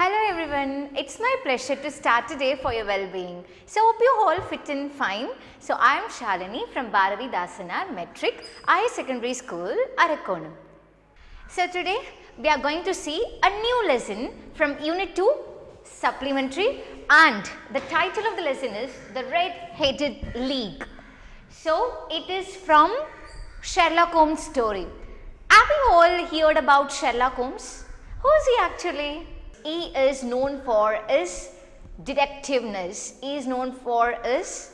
Hello everyone, it's my pleasure to start today for your well-being. So hope you all fit in fine. So I am Shalini from Bharathidhasanar, Matric, Higher Secondary School, Arakkonam. So today we are going to see a new lesson from Unit 2, Supplementary, and the title of the lesson is The Red-Headed League. So it is from Sherlock Holmes' story. Have you all heard about Sherlock Holmes? Who is he actually? He is known for his detectiveness. He is known for his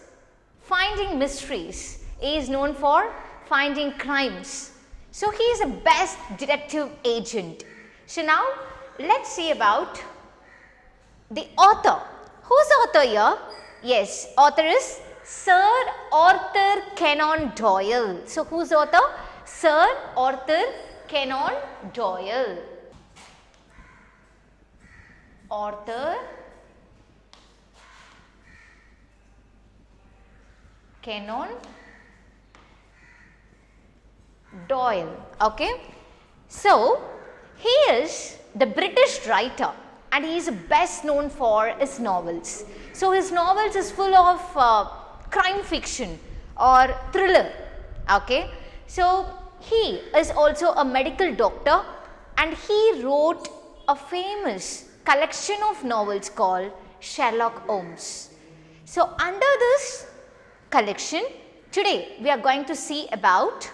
finding mysteries. He is known for finding crimes. So he is a best detective agent. So now let's see about the author. Who's the author here? Yes, author is Sir Arthur Conan Doyle. So who's the author? Sir Arthur Conan Doyle. Arthur Conan Doyle. Okay. So he is the British writer and he is best known for his novels. So his novels is full of crime fiction or thriller. Okay. So he is also a medical doctor and he wrote a famous collection of novels called Sherlock Holmes. So under this collection, today we are going to see about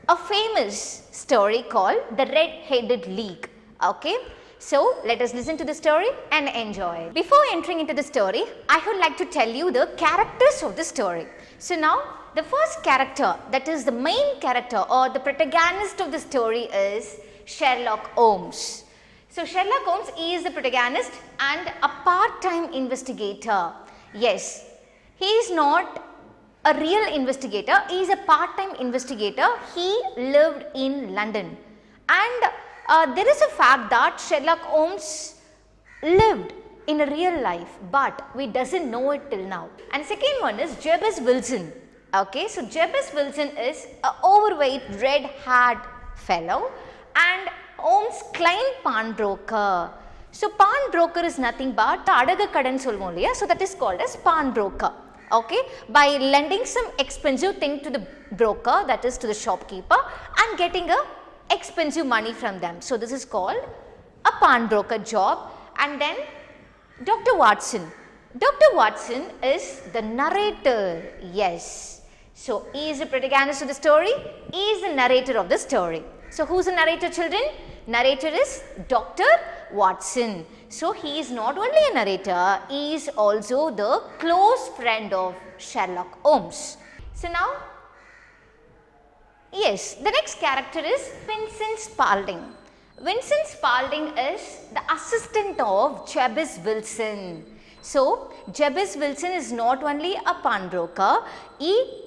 a famous story called The Red-Headed League. Okay, so let us listen to the story and enjoy. Before entering into the story, I would like to tell you the characters of the story. So now the first character, that is the main character or the protagonist of the story, is Sherlock Holmes. So Sherlock Holmes is the protagonist and a part-time investigator. Yes, he is not a real investigator, he is a part-time investigator. He lived in London and there is a fact that Sherlock Holmes lived in a real life, but we doesn't know it till now. And second one is Jebus Wilson. Okay, so Jebus Wilson is an overweight red-haired fellow and Holmes' client pawnbroker. So pawnbroker is nothing but adagakkadan solvom illaya, so that is called as pawnbroker. Okay, by lending some expensive thing to the broker, that is to the shopkeeper, and getting a expensive money from them. So this is called a pawnbroker job. And then Dr. Watson. Dr. Watson is the narrator. Yes. So he is the protagonist of the story. He is the narrator of the story. So who is the narrator, children? Narrator is Dr. Watson. So he is not only a narrator, he is also the close friend of Sherlock Holmes. So now, yes, the next character is Vincent Spaulding. Vincent Spaulding is the assistant of Jebus Wilson. So Jebus Wilson is not only a pawnbroker, he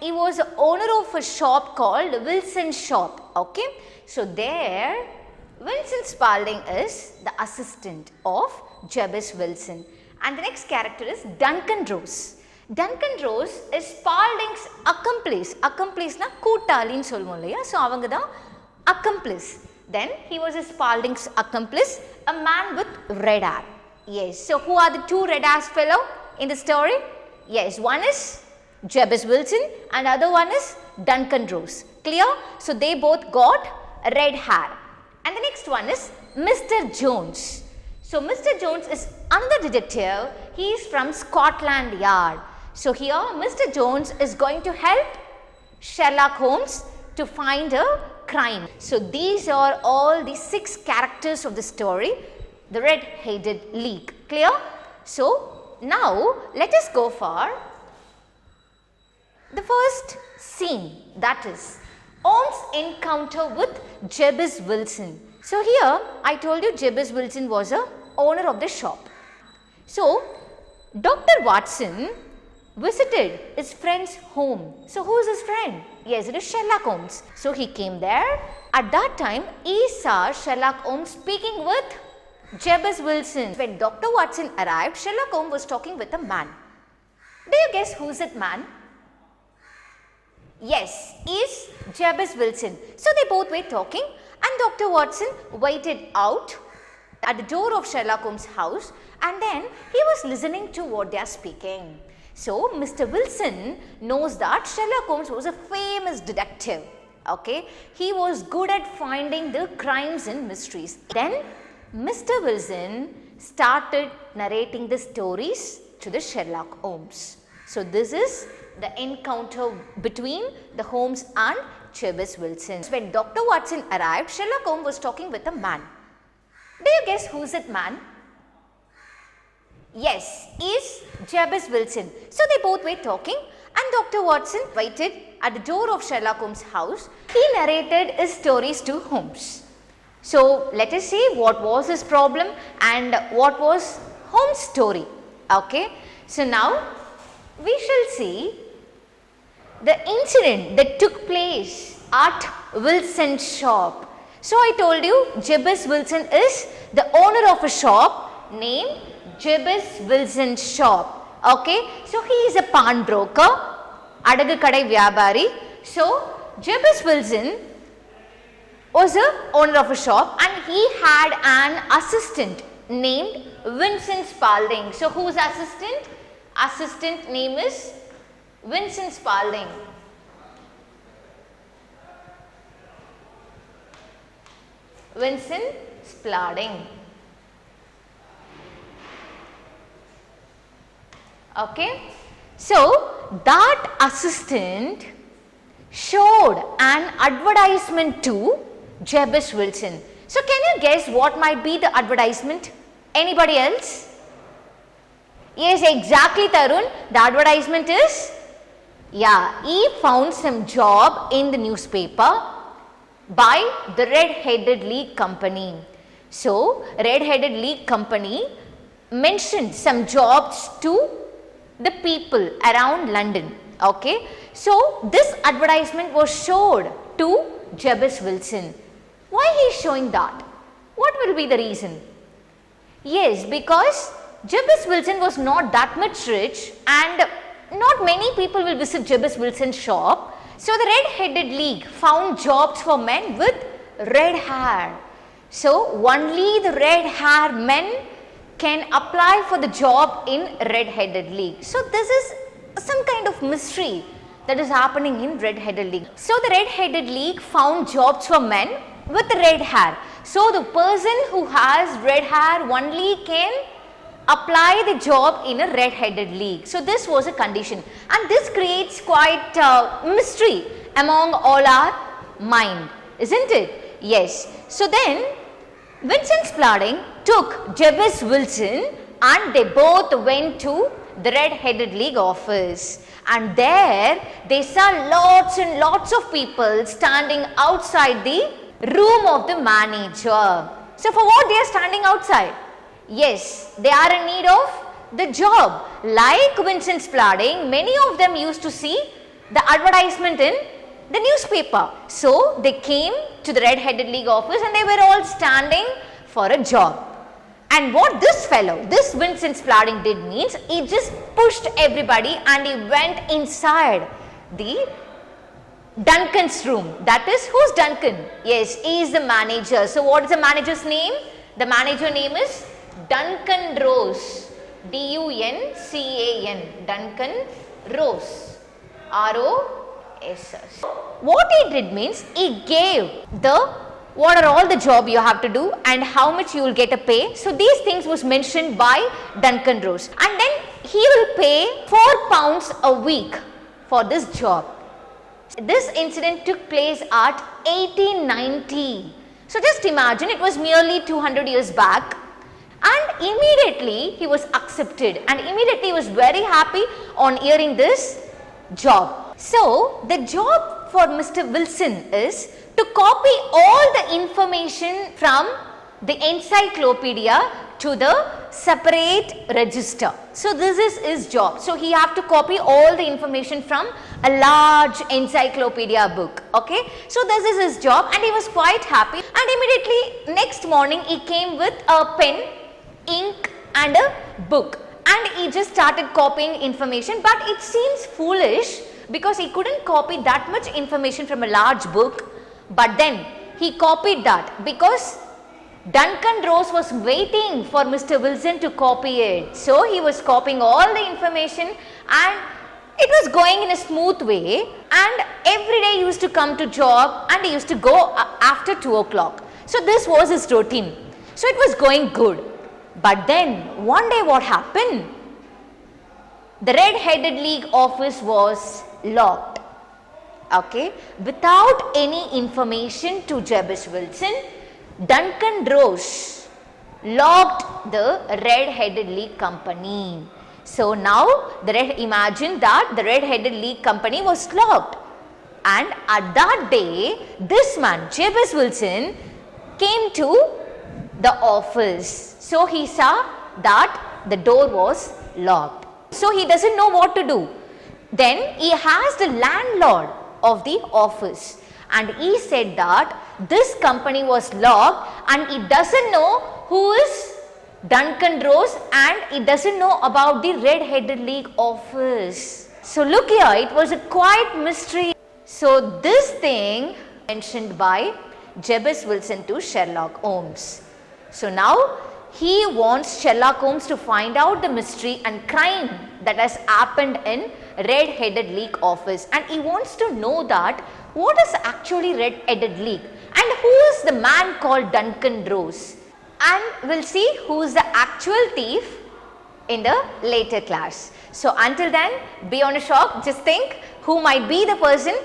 was the owner of a shop called Wilson Shop. Okay, so there Vincent Spaulding is the assistant of Jebus Wilson. And the next character is Duncan Rose. Duncan Rose is Spaulding's accomplice. Accomplice na kootali nu solvom illaya, so avanga da accomplice. Then he was a Spaulding's accomplice, a man with red hair. Yes, so who are the two red hairs fellow in the story? Yes, one is Jebus Wilson and other one is Duncan Rose. Clear? So they both got red hair. And the next one is Mr. Jones. So Mr. Jones is another detective. He is from Scotland Yard. So here Mr. Jones is going to help Sherlock Holmes to find a crime. So these are all the 6 characters of the story, The Red-Headed League. Clear? So now let us go for the first scene, that is Holmes' encounter with Jebus Wilson. So here I told you Jebus Wilson was a owner of the shop. So Dr. Watson visited his friend's home. So who is his friend? Yes, it is Sherlock Holmes. So he came there. At that time he saw Sherlock Holmes speaking with Jebus Wilson. When Dr. Watson arrived, Sherlock Holmes was talking with a man. Do you guess who is that man? Yes, is Jebus Wilson. So they both were talking and Dr. Watson waited out at the door of Sherlock Holmes' house, and then he was listening to what they are speaking. So Mr. Wilson knows that Sherlock Holmes was a famous detective. Okay, he was good at finding the crimes and mysteries. Then Mr. Wilson started narrating the stories to the Sherlock Holmes. So this is the encounter between the Holmes and Jabez Wilson. When Dr. Watson arrived, Sherlock Holmes was talking with a man. Do you guess who is that man? Yes, is Jabez Wilson. So they both were talking, and Dr. Watson waited at the door of Sherlock Holmes' house. He narrated his stories to Holmes. So let us see what was his problem and what was Holmes' story. Okay, so now we shall see the incident that took place at Wilson's shop. So I told you Jabez Wilson is the owner of a shop named Jabez Wilson's shop. Okay, so he is a pawnbroker, Adagu Kadai Vyabari. So Jabez Wilson was the owner of a shop, and he had an assistant named Vincent Spalding. So whose assistant? Assistant name is Vincent Spalding. Vincent Spalding. Okay. So that assistant showed an advertisement to Jabez Wilson. So can you guess what might be the advertisement? Anybody else? Yes, exactly, Tarun. The advertisement is, he found some job in the newspaper by the Red-Headed League Company. So Red-Headed League Company mentioned some jobs to the people around London. Okay, so this advertisement was showed to Jabez Wilson. Why he is showing that? What will be the reason? Yes, because Jabez Wilson was not that much rich, and not many people will visit Jabez Wilson's shop. So the Red-Headed League found jobs for men with red hair. So only the red hair men can apply for the job in Red-Headed League. So this is some kind of mystery that is happening in Red-Headed League. So the Red-Headed League found jobs for men with red hair. So the person who has red hair only can apply the job in a Red-Headed League. So this was a condition, and this creates quite mystery among all our mind, isn't it? Yes. So then Vincent Spalding took Jabez Wilson, and they both went to the Red-Headed League office, and there they saw lots and lots of people standing outside the room of the manager. So for what they are standing outside? Yes, they are in need of the job. Like Vincent Spalding, many of them used to see the advertisement in the newspaper. So they came to the Red-Headed League office, and they were all standing for a job. And what this fellow, this Vincent Spalding did means, he just pushed everybody and he went inside the Duncan's room. That is, who's Duncan? Yes, he is the manager. So what is the manager's name? The manager name is Duncan Rose. D-U-N-C-A-N. Duncan Rose. R-O-S-S. What he did means, he gave what are all the job you have to do and how much you will get a pay. So these things was mentioned by Duncan Rose, and then he will pay £4 a week for this job. This incident took place at 1890. So just imagine, it was merely 200 years back, and immediately he was accepted, and immediately he was very happy on hearing this job. So the job for Mr. Wilson is to copy all the information from the encyclopedia to the separate register. So this is his job. So he have to copy all the information from a large encyclopedia book. Okay. So this is his job, and he was quite happy, and immediately next morning he came with a pen, ink and a book, and he just started copying information. But it seems foolish because he couldn't copy that much information from a large book. But then he copied that because Duncan Rose was waiting for Mr. Wilson to copy it. So he was copying all the information and it was going in a smooth way, and every day he used to come to job and he used to go after 2 o'clock. So this was his routine. So it was going good. But then one day what happened? The Red-Headed League office was locked. Okay, without any information to Jebus Wilson, Duncan Rose locked the Red-Headed League company. So now imagine that the Red-Headed League company was locked, and at that day this man Jebus Wilson came to the office. So he saw that the door was locked. So he doesn't know what to do. Then he asked the landlord of the office, and he said that this company was locked and he doesn't know who is Duncan Rose and he doesn't know about the Red-Headed League office. So look here, it was a quiet mystery. So this thing mentioned by Jebus Wilson to Sherlock Holmes. So now he wants Sherlock Holmes to find out the mystery and crime that has happened in Red-Headed League office, and he wants to know that what is actually Red-Headed League and who is the man called Duncan Rose, and we'll see who is the actual thief in the later class. So until then, be on a shock, just think who might be the person.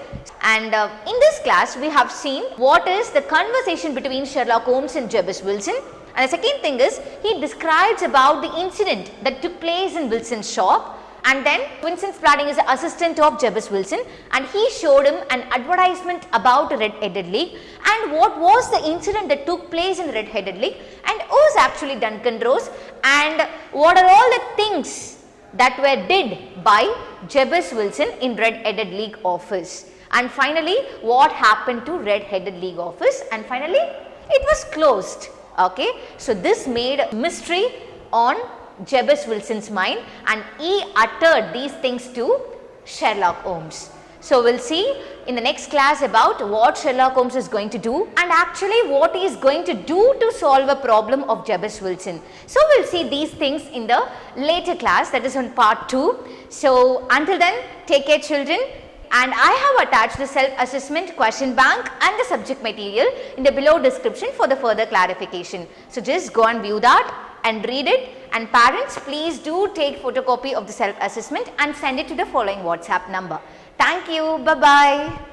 And in this class we have seen what is the conversation between Sherlock Holmes and Jebus Wilson, and the second thing is he describes about the incident that took place in Wilson's shop. And then Vincent Spradling is the assistant of Jebus Wilson, and he showed him an advertisement about Red-Headed League and what was the incident that took place in Red-Headed League and who is actually Duncan Rose and what are all the things that were did by Jebus Wilson in Red-Headed League office, and finally what happened to Red-Headed League office, and finally it was closed. Okay, so this made a mystery on Jebus Wilson's mind, and he uttered these things to Sherlock Holmes. So we'll see in the next class about what Sherlock Holmes is going to do and actually what he is going to do to solve a problem of Jebus Wilson. So we'll see these things in the later class, that is on part 2. So until then, take care children, and I have attached the self-assessment question bank and the subject material in the below description for the further clarification. So just go and view that and read it, and parents, please do take photocopy of the self-assessment and send it to the following WhatsApp number. Thank you. Bye-bye.